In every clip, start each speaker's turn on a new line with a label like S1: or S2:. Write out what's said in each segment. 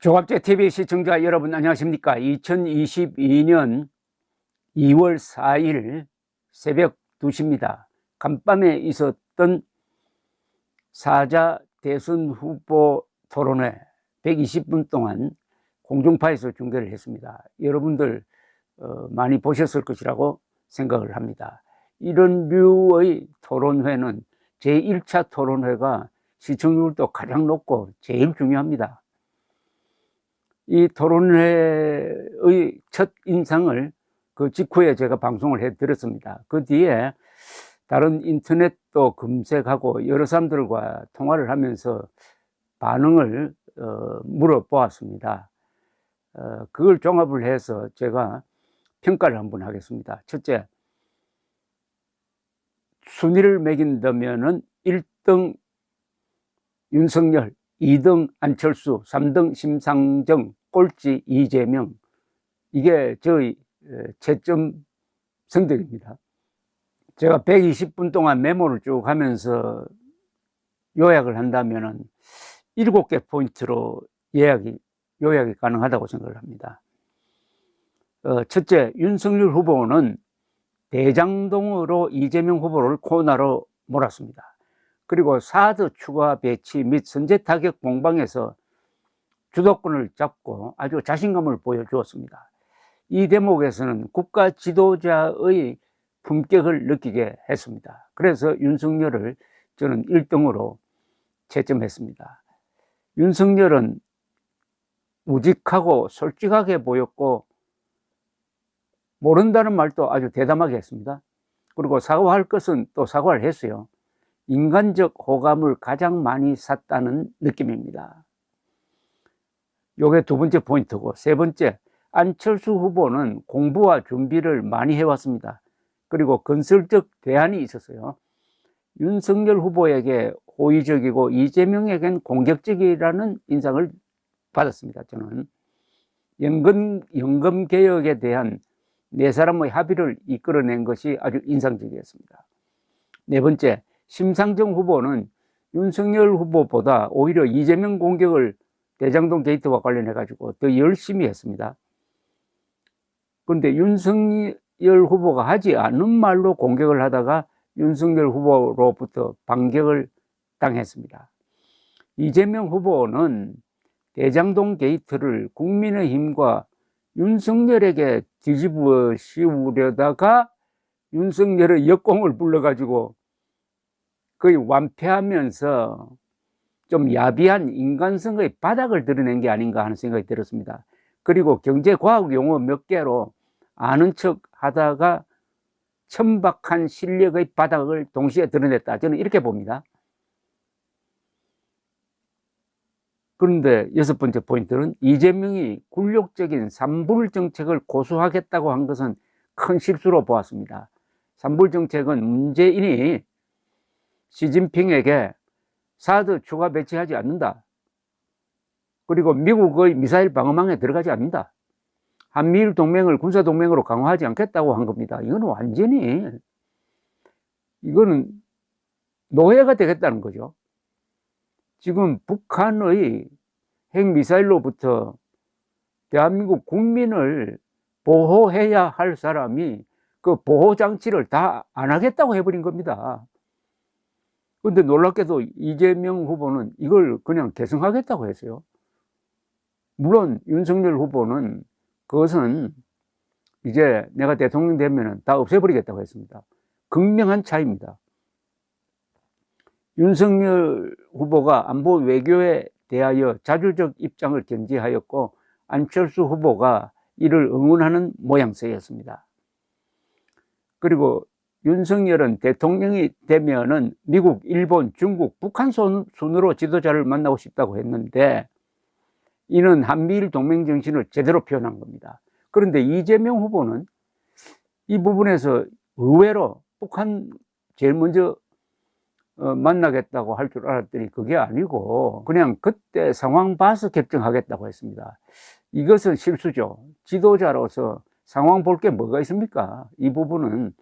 S1: 조갑제 TV 시청자 여러분 안녕하십니까? 2022년 2월 4일 새벽 2시입니다. 간밤에 있었던 사자 대선 후보 토론회 120분 동안 공중파에서 중계를 했습니다. 여러분들 많이 보셨을 것이라고 생각을 합니다. 이런 류의 토론회는 제1차 토론회가 시청률도 가장 높고 제일 중요합니다. 이 토론회의 첫 인상을 그 직후에 제가 방송을 해드렸습니다. 그 뒤에 다른 인터넷도 검색하고 여러 사람들과 통화를 하면서 반응을 물어보았습니다. 그걸 종합을 해서 제가 평가를 한번 하겠습니다. 첫째, 순위를 매긴다면은 1등 윤석열, 2등 안철수, 3등 심상정, 꼴찌 이재명, 이게 저희 채점 성적입니다. 제가 120분 동안 메모를 쭉 하면서 요약을 한다면은 7개 포인트로 요약이 가능하다고 생각을 합니다. 첫째, 윤석열 후보는 대장동으로 이재명 후보를 코너로 몰았습니다. 그리고 사드 추가 배치 및 선제 타격 공방에서 주도권을 잡고 아주 자신감을 보여주었습니다. 이 대목에서는 국가 지도자의 품격을 느끼게 했습니다. 그래서 윤석열을 저는 1등으로 채점했습니다. 윤석열은 우직하고 솔직하게 보였고 모른다는 말도 아주 대담하게 했습니다. 그리고 사과할 것은 또 사과를 했어요. 인간적 호감을 가장 많이 샀다는 느낌입니다. 요게 두 번째 포인트고, 세 번째, 안철수 후보는 공부와 준비를 많이 해왔습니다. 그리고 건설적 대안이 있었어요. 윤석열 후보에게 호의적이고 이재명에겐 공격적이라는 인상을 받았습니다. 저는 연금 개혁에 대한 네 사람의 합의를 이끌어낸 것이 아주 인상적이었습니다. 네 번째, 심상정 후보는 윤석열 후보보다 오히려 이재명 공격을 대장동 게이트와 관련해 가지고 더 열심히 했습니다. 그런데 윤석열 후보가 하지 않은 말로 공격을 하다가 윤석열 후보로부터 반격을 당했습니다. 이재명 후보는 대장동 게이트를 국민의힘과 윤석열에게 뒤집어 씌우려다가 윤석열의 역공을 불러가지고 거의 완패하면서 좀 야비한 인간성의 바닥을 드러낸 게 아닌가 하는 생각이 들었습니다. 그리고 경제과학 용어 몇 개로 아는 척 하다가 천박한 실력의 바닥을 동시에 드러냈다. 저는 이렇게 봅니다. 그런데 여섯 번째 포인트는 이재명이 굴욕적인 산불 정책을 고수하겠다고 한 것은 큰 실수로 보았습니다. 산불 정책은 문재인이 시진핑에게 사드 추가 배치하지 않는다. 그리고 미국의 미사일 방어망에 들어가지 않는다. 한미일 동맹을 군사동맹으로 강화하지 않겠다고 한 겁니다. 이거는 노예가 되겠다는 거죠. 지금 북한의 핵미사일로부터 대한민국 국민을 보호해야 할 사람이 그 보호장치를 다 안 하겠다고 해버린 겁니다. 그런데 놀랍게도 이재명 후보는 이걸 그냥 계승하겠다고 했어요. 물론 윤석열 후보는 그것은 이제 내가 대통령 되면 다 없애버리겠다고 했습니다. 극명한 차이입니다. 윤석열 후보가 안보 외교에 대하여 자주적 입장을 견지하였고 안철수 후보가 이를 응원하는 모양새였습니다. 그리고 윤석열은 대통령이 되면은 미국, 일본, 중국, 북한 순으로 지도자를 만나고 싶다고 했는데 이는 한미일 동맹 정신을 제대로 표현한 겁니다. 그런데 이재명 후보는 이 부분에서 의외로 북한 제일 먼저 만나겠다고 할 줄 알았더니 그게 아니고 그냥 그때 상황 봐서 결정하겠다고 했습니다. 이것은 실수죠. 지도자로서 상황 볼 게 뭐가 있습니까? 이 부분은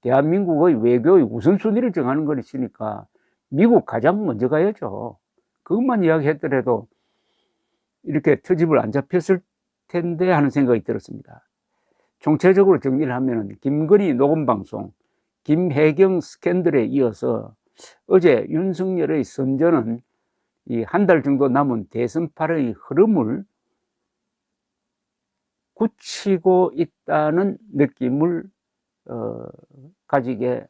S1: 대한민국의 외교의 우선순위를 정하는 것이니까 미국 가장 먼저 가야죠. 그것만 이야기했더라도 이렇게 트집을 안 잡혔을 텐데 하는 생각이 들었습니다. 총체적으로 정리를 하면 김건희 녹음방송, 김혜경 스캔들에 이어서 어제 윤석열의 선전은 이 한 달 정도 남은 대선판의 흐름을 굳히고 있다는 느낌을 가지게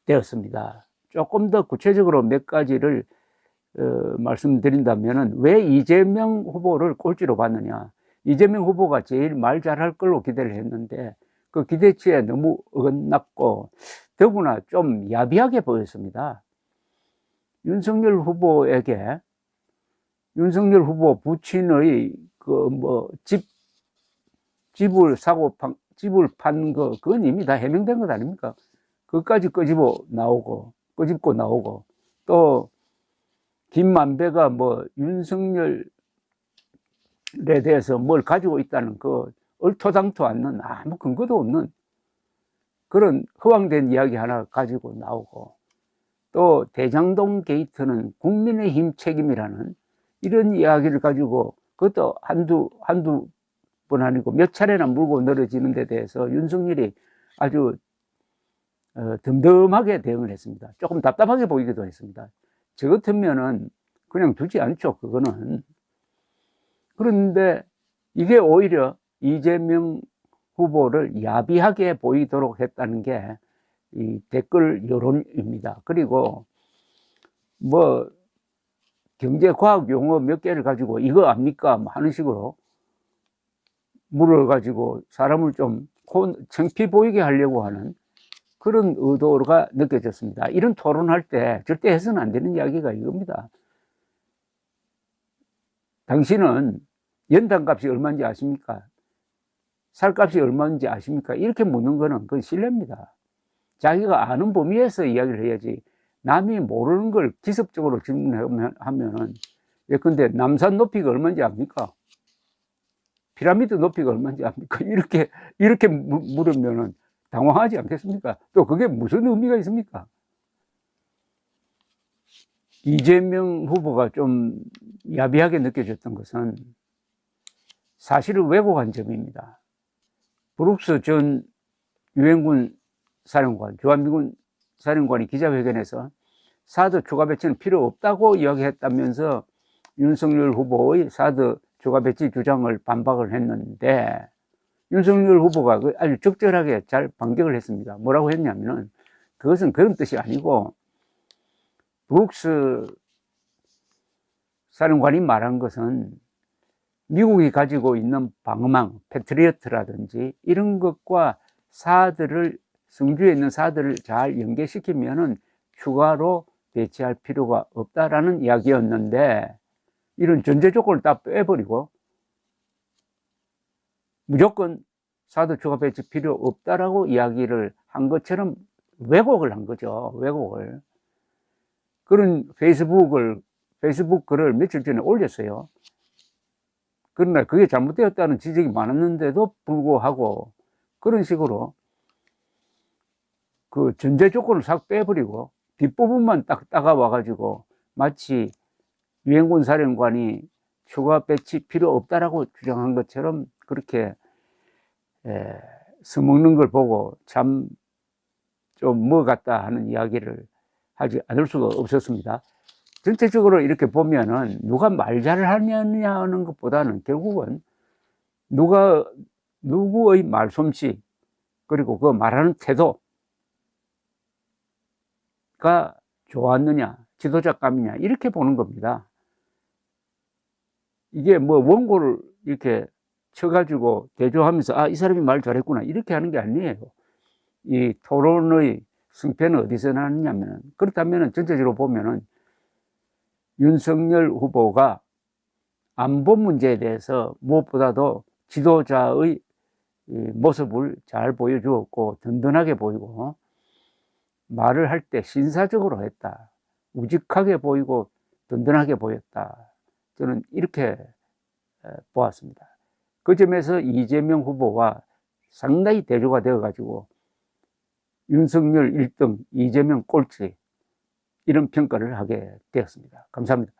S1: 되었습니다. 조금 더 구체적으로 몇 가지를 말씀드린다면 왜 이재명 후보를 꼴찌로 봤느냐. 이재명 후보가 제일 말 잘할 걸로 기대를 했는데 그 기대치에 너무 어긋났고 더구나 좀 야비하게 보였습니다. 윤석열 후보에게 윤석열 후보 부친의 집을 판 거 그건 이미 다 해명된 것 아닙니까? 그것까지 끄집고 나오고 또 김만배가 윤석열에 대해서 뭘 가지고 있다는 그 얼토당토 않는 아무 근거도 없는 그런 허황된 이야기 하나 가지고 나오고 또 대장동 게이트는 국민의힘 책임이라는 이런 이야기를 가지고 그것도 한두 번 아니고 몇 차례나 물고 늘어지는 데 대해서 윤석열이 아주 덤덤하게 대응을 했습니다. 조금 답답하게 보이기도 했습니다. 저 같으면은 그냥 두지 않죠, 그거는. 그런데 이게 오히려 이재명 후보를 야비하게 보이도록 했다는 게 이 댓글 여론입니다. 그리고 경제과학 용어 몇 개를 가지고 이거 압니까? 하는 식으로 물어가지고 사람을 좀 창피 보이게 하려고 하는 그런 의도가 느껴졌습니다. 이런 토론할 때 절대 해서는 안 되는 이야기가 이겁니다. 당신은 연탄값이 얼마인지 아십니까? 살값이 얼마인지 아십니까? 이렇게 묻는 거는 그건 신뢰입니다. 자기가 아는 범위에서 이야기를 해야지 남이 모르는 걸 기습적으로 질문하면은 예컨대 남산 높이가 얼마인지 압니까? 피라미드 높이가 얼마인지 압니까? 이렇게 물으면은 당황하지 않겠습니까? 또 그게 무슨 의미가 있습니까? 이재명 후보가 좀 야비하게 느껴졌던 것은 사실을 왜곡한 점입니다. 브룩스 전 유엔군 사령관, 주한미군 사령관이 기자회견에서 사드 추가 배치는 필요 없다고 이야기했다면서 윤석열 후보의 사드 추가 배치 주장을 반박을 했는데 윤석열 후보가 아주 적절하게 잘 반격을 했습니다. 뭐라고 했냐면은 그것은 그런 뜻이 아니고 브룩스 사령관이 말한 것은 미국이 가지고 있는 방어망, 패트리어트라든지 이런 것과 성주에 있는 사드를 잘 연계시키면은 추가로 배치할 필요가 없다라는 이야기였는데 이런 전제 조건을 다 빼버리고 무조건 사드 추가 배치 필요 없다라고 이야기를 한 것처럼 왜곡을 한 거죠. 왜곡을. 그런 페이스북 글을 며칠 전에 올렸어요. 그러나 그게 잘못되었다는 지적이 많았는데도 불구하고 그런 식으로 그 전제 조건을 싹 빼버리고 뒷부분만 딱 따가와가지고 마치 유엔군 사령관이 추가 배치 필요 없다라고 주장한 것처럼 그렇게 써먹는 걸 보고 참 좀 뭐 같다 하는 이야기를 하지 않을 수가 없었습니다. 전체적으로 이렇게 보면은 누가 말 잘하느냐는 것보다는 결국은 누구의 말솜씨 그리고 그 말하는 태도가 좋았느냐, 지도자감이냐 이렇게 보는 겁니다. 이게 원고를 이렇게 쳐가지고 대조하면서 이 사람이 말 잘했구나 이렇게 하는 게 아니에요. 이 토론의 승패는 어디서 나느냐면 그렇다면 전체적으로 보면은 윤석열 후보가 안보 문제에 대해서 무엇보다도 지도자의 모습을 잘 보여주었고 든든하게 보이고 말을 할 때 신사적으로 했다. 우직하게 보이고 든든하게 보였다. 저는 이렇게 보았습니다. 그 점에서 이재명 후보와 상당히 대조가 되어가지고 윤석열 1등, 이재명 꼴찌 이런 평가를 하게 되었습니다. 감사합니다.